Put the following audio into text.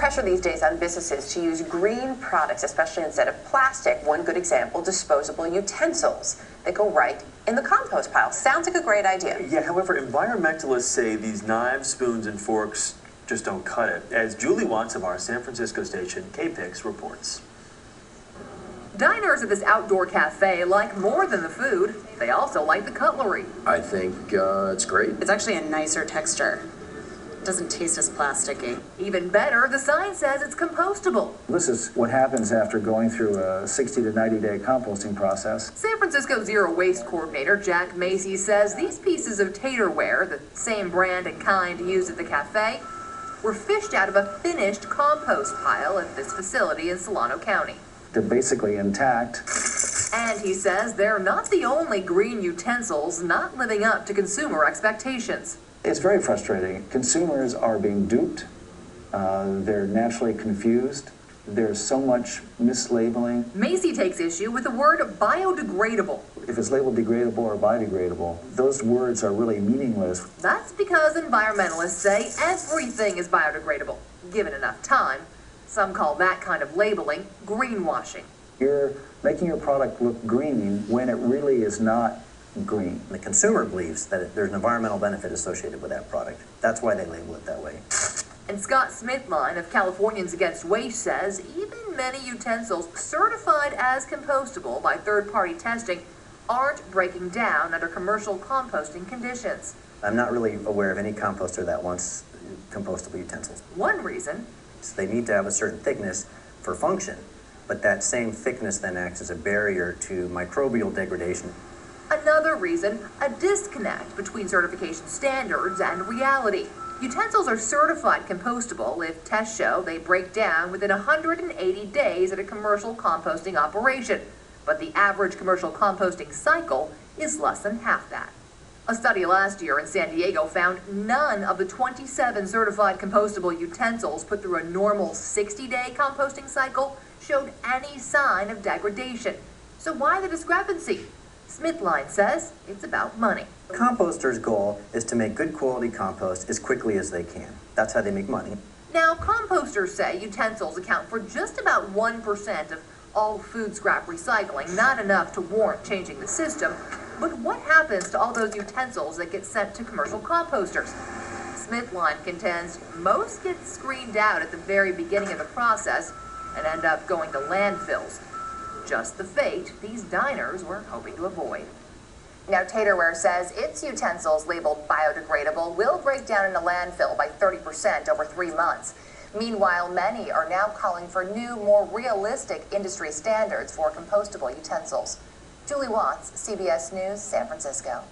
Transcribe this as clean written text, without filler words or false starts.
pressure these days on businesses to use green products, especially instead of plastic. One good example, disposable utensils that go right in the compost pile. Sounds like a great idea. Yeah, however, environmentalists say these knives, spoons, and forks just don't cut it, as Julie Watts of our San Francisco station, KPIX, reports. Diners at this outdoor cafe like more than the food. They also like the cutlery. I think it's great. It's actually a nicer texture. It doesn't taste as plasticky. Even better, the sign says it's compostable. This is what happens after going through a 60 to 90-day composting process. San Francisco Zero Waste Coordinator Jack Macy says these pieces of taterware, the same brand and kind used at the cafe, were fished out of a finished compost pile at this facility in Solano County. They're basically intact. And he says they're not the only green utensils not living up to consumer expectations. It's very frustrating. Consumers are being duped. They're naturally confused. There's so much mislabeling. Macy takes issue with the word biodegradable. If it's labeled degradable or biodegradable, those words are really meaningless. That's because environmentalists say everything is biodegradable, given enough time. Some call that kind of labeling greenwashing. You're making your product look green when it really is not green. The consumer believes that there's an environmental benefit associated with that product. That's why they label it that way. And Scott Smithline of Californians Against Waste says even many utensils certified as compostable by third-party testing aren't breaking down under commercial composting conditions. I'm not really aware of any composter that wants compostable utensils. One reason, So they need to have a certain thickness for function, but that same thickness then acts as a barrier to microbial degradation. another reason, a disconnect between certification standards and reality. Utensils are certified compostable if tests show they break down within 180 days at a commercial composting operation, but the average commercial composting cycle is less than half that. A study last year in San Diego found none of the 27 certified compostable utensils put through a normal 60-day composting cycle showed any sign of degradation. So why the discrepancy? Smithline says it's about money. A composter's goal is to make good quality compost as quickly as they can. That's how they make money. Now, composters say utensils account for just about 1% of all food scrap recycling, not enough to warrant changing the system. But what happens to all those utensils that get sent to commercial composters? Smithline contends most get screened out at the very beginning of the process and end up going to landfills. Just the fate these diners were hoping to avoid. Now, Taterware says its utensils labeled biodegradable will break down in a landfill by 30% over 3 months. Meanwhile, many are now calling for new, more realistic industry standards for compostable utensils. Julie Watts, CBS News, San Francisco.